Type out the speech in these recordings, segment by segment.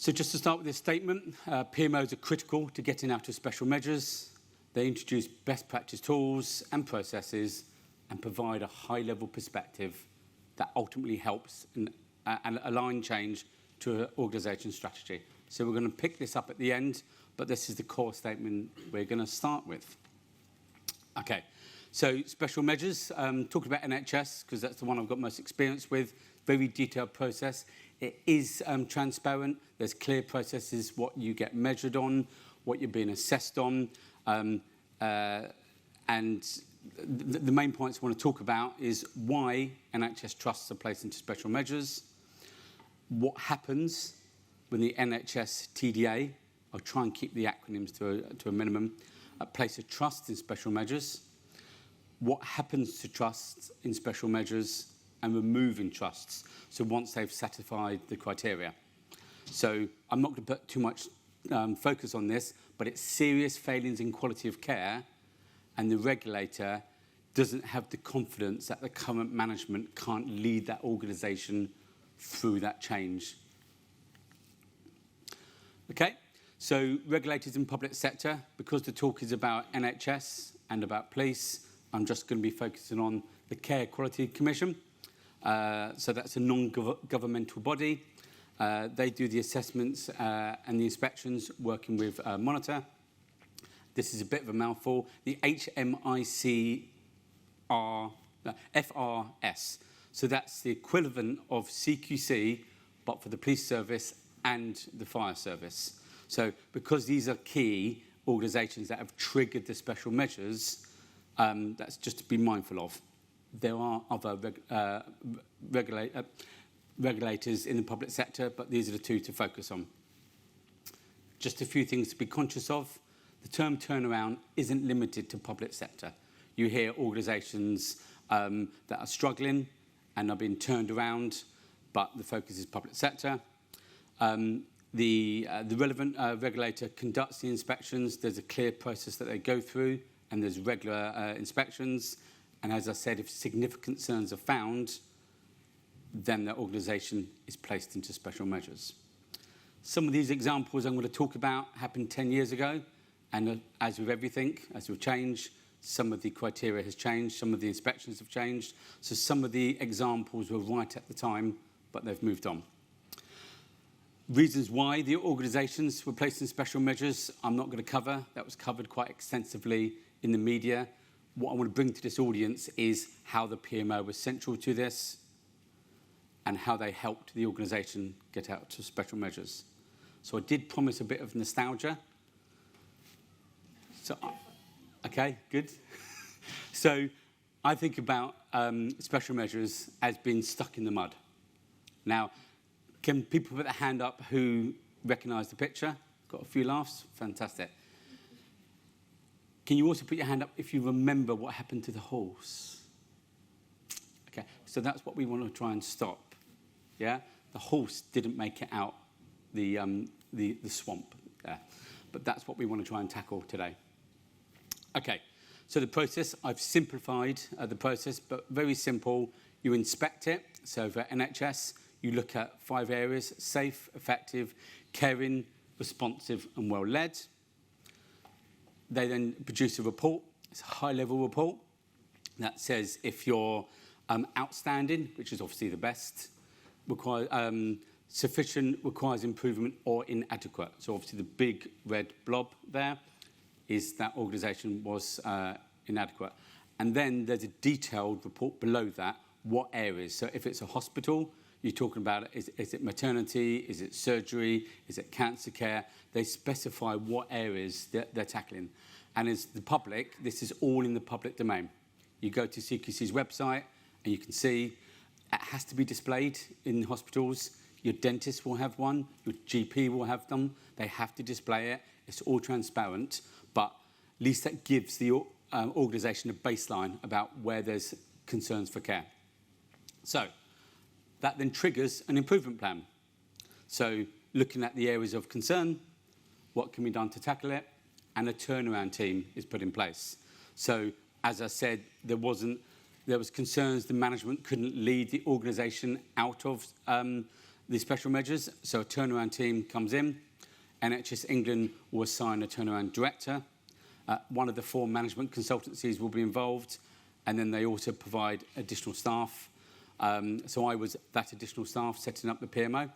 So just to start with this statement, PMOs are critical to getting out of special measures. They introduce best practice tools and processes and provide a high-level perspective that ultimately helps and align change to an organisation strategy. So we're going to pick this up at the end, but this is the core statement we're going to start with. Okay, so special measures, talking about NHS, because that's the one I've got most experience with, very detailed process. It is transparent. There's clear processes, what you get measured on, what you're being assessed on. And the main points I want to talk about is why NHS trusts are placed into special measures, what happens when the NHS TDA, I'll try and keep the acronyms to a minimum, place a trust in special measures, what happens to trusts in special measures, and removing trusts, so once they've satisfied the criteria. So I'm not going to put too much focus on this, but it's serious failings in quality of care, and the regulator doesn't have the confidence that the current management can't lead that organisation through that change. Okay, so regulators in public sector, because the talk is about NHS and about police, I'm just going to be focusing on the Care Quality Commission. So that's a non-governmental body. They do the assessments and the inspections, working with Monitor. This is a bit of a mouthful. The FRS. So that's the equivalent of CQC, but for the police service and the fire service. So because these are key organisations that have triggered the special measures, that's just to be mindful of. There are other regulators in the public sector, but these are the two to focus on. Just a few things to be conscious of. The term turnaround isn't limited to public sector. You hear organisations that are struggling and are being turned around, but the focus is public sector. The relevant regulator conducts the inspections. There's a clear process that they go through, and there's regular inspections. And as I said, if significant concerns are found, then the organisation is placed into special measures. Some of these examples I'm going to talk about happened 10 years ago, and as with everything, as with change, some of the criteria has changed, some of the inspections have changed, so some of the examples were right at the time, but they've moved on. Reasons why the organisations were placed in special measures, I'm not going to cover. That was covered quite extensively in the media. What I want to bring to this audience is how the PMO was central to this and how they helped the organisation get out to special measures. So I did promise a bit of nostalgia. So, okay, good. So I think about special measures as being stuck in the mud. Now, can people put their hand up who recognise the picture? Got a few laughs? Fantastic. Can you also put your hand up if you remember what happened to the horse? Okay, so that's what we want to try and stop. Yeah, the horse didn't make it out the swamp there, but that's what we want to try and tackle today. Okay, so the process, I've simplified the process, but very simple. You inspect it. So for NHS, you look at 5 areas: safe, effective, caring, responsive, and well-led. They then produce a report. It's a high-level report that says if you're outstanding, which is obviously the best, sufficient, requires improvement, or inadequate. So obviously the big red blob there is that organisation was inadequate. And then there's a detailed report below that, what areas. So if it's a hospital, you're talking about, is it maternity, is it surgery, is it cancer care? They specify what areas they're tackling. And as the public, this is all in the public domain. You go to CQC's website and you can see it has to be displayed in hospitals. Your dentist will have one, your GP will have them. They have to display it. It's all transparent, but at least that gives the organisation a baseline about where there's concerns for care. So that then triggers an improvement plan. So looking at the areas of concern, what can be done to tackle it, and a turnaround team is put in place. So as I said, there was concerns the management couldn't lead the organisation out of the special measures. So a turnaround team comes in. NHS England will assign a turnaround director. One of the 4 management consultancies will be involved, and then they also provide additional staff. So I was that additional staff setting up the PMO.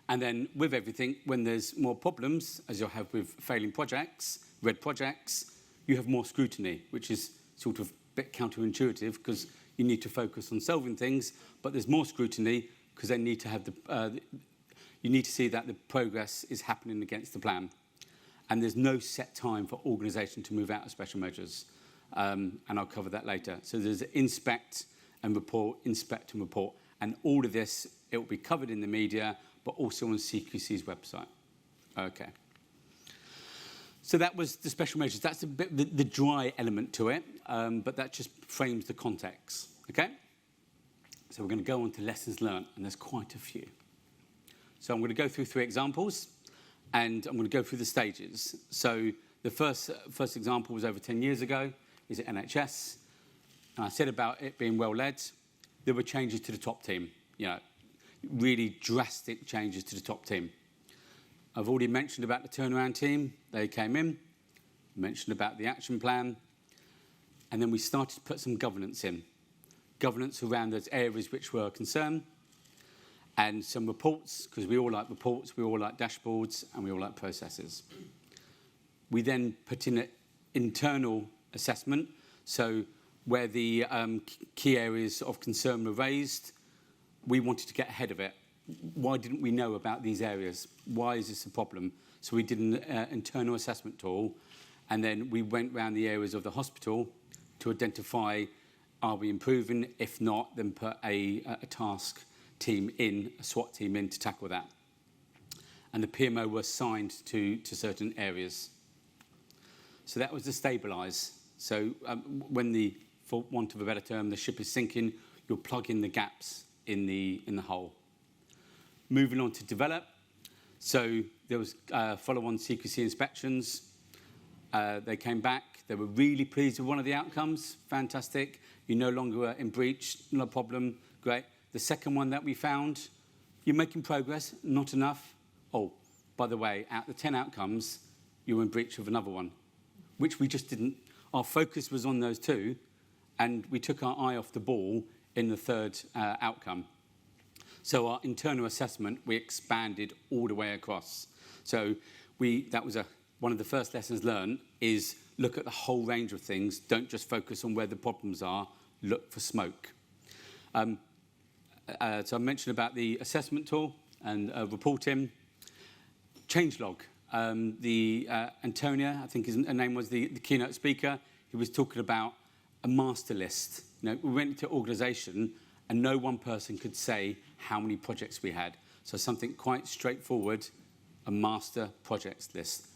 And then with everything, when there's more problems, as you'll have with failing projects, red projects, you have more scrutiny, which is sort of a bit counterintuitive because you need to focus on solving things, but there's more scrutiny because they need to have you need to see that the progress is happening against the plan. And there's no set time for organisation to move out of special measures. And I'll cover that later. So there's inspect and report, inspect and report. And all of this, it will be covered in the media, but also on CQC's website. Okay. So that was the special measures. That's a bit the dry element to it, but that just frames the context. Okay? So we're going to go on to lessons learned, and there's quite a few. So I'm going to go through 3 examples, and I'm going to go through the stages. So the first example was over 10 years ago, is at NHS, and I said about it being well led. There were changes to the top team, really drastic changes to the top team. I've already mentioned about the turnaround team. They came in, mentioned about the action plan, and then we started to put some governance in. Governance around those areas which were a concern, and some reports, because we all like reports, we all like dashboards, and we all like processes. We then put in an internal assessment, so where the key areas of concern were raised, we wanted to get ahead of it. Why didn't we know about these areas? Why is this a problem? So we did an internal assessment tool, and then we went around the areas of the hospital to identify, are we improving? If not, then put a task team in, a SWAT team in to tackle that. And the PMO was assigned to certain areas. So that was to stabilise. So when for want of a better term, the ship is sinking, you'll plug in the gaps in the hull. Moving on to develop. So there was follow-on CQC inspections. They came back. They were really pleased with one of the outcomes. Fantastic. You're no longer in breach. No problem. Great. The second one that we found, you're making progress. Not enough. Oh, by the way, out of the 10 outcomes, you were in breach of another one, which we just didn't. Our focus was on those 2, and we took our eye off the ball in the third outcome. So our internal assessment, we expanded all the way across. So that was one of the first lessons learned is look at the whole range of things. Don't just focus on where the problems are. Look for smoke. So I mentioned about the assessment tool and reporting. Changelog. Antonia, I think his name was the keynote speaker. He was talking about a master list. We went into organisation and no one person could say how many projects we had. So something quite straightforward, a master projects list.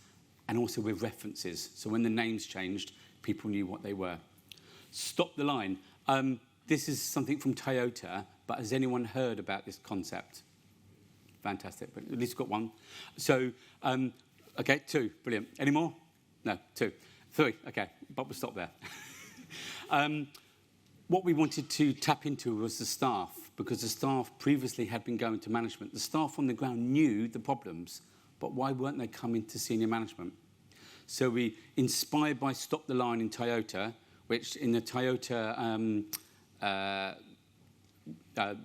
And also with references. So when the names changed, people knew what they were. Stop the line. This is something from Toyota, but has anyone heard about this concept? Fantastic, but at least got one. So, okay, 2, brilliant. Any more? No, 2. 3, okay, but we'll stop there. What we wanted to tap into was the staff, because the staff previously had been going to management. The staff on the ground knew the problems, but why weren't they coming to senior management? So we, inspired by Stop the Line in Toyota, which in the Toyota,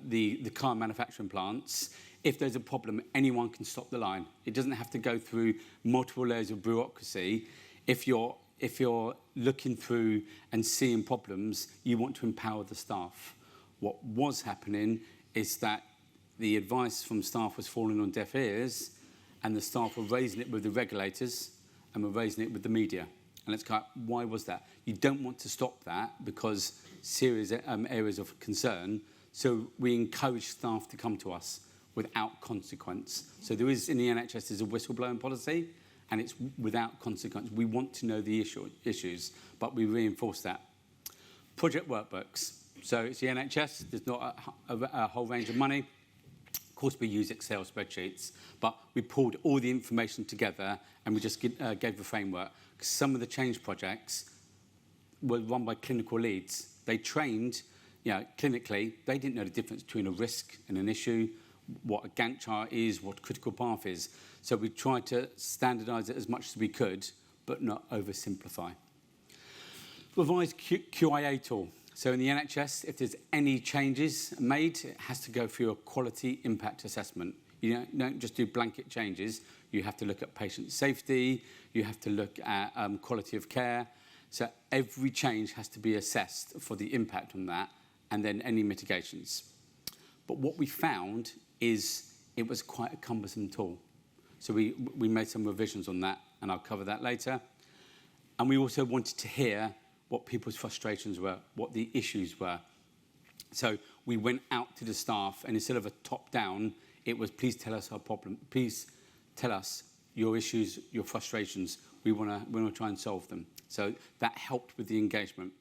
the car manufacturing plants, if there's a problem, anyone can stop the line. It doesn't have to go through multiple layers of bureaucracy. If you're looking through and seeing problems, you want to empower the staff. What was happening is that the advice from staff was falling on deaf ears, and the staff were raising it with the regulators and were raising it with the media. And it's kind of, why was that? You don't want to stop that because serious areas of concern. So we encourage staff to come to us without consequence. So there is, in the NHS, there's a whistleblowing policy, and it's without consequence. We want to know the issues, but we reinforce that. Project workbooks. So it's the NHS. There's not a whole range of money. Of course, we use Excel spreadsheets, but we pulled all the information together, and we just gave the framework. Because some of the change projects were run by clinical leads. They trained, clinically. They didn't know the difference between a risk and an issue. what a Gantt chart is, what critical path is. So we tried to standardise it as much as we could, but not oversimplify. Revised QIA tool. So in the NHS, if there's any changes made, it has to go through a quality impact assessment. You don't just do blanket changes. You have to look at patient safety. You have to look at quality of care. So every change has to be assessed for the impact on that, and then any mitigations. But what we found is it was quite a cumbersome tool. So we made some revisions on that, and I'll cover that later. And we also wanted to hear what people's frustrations were, what the issues were. So we went out to the staff, and instead of a top-down, it was, please tell us our problem. Please tell us your issues, your frustrations. We want to try and solve them. So that helped with the engagement.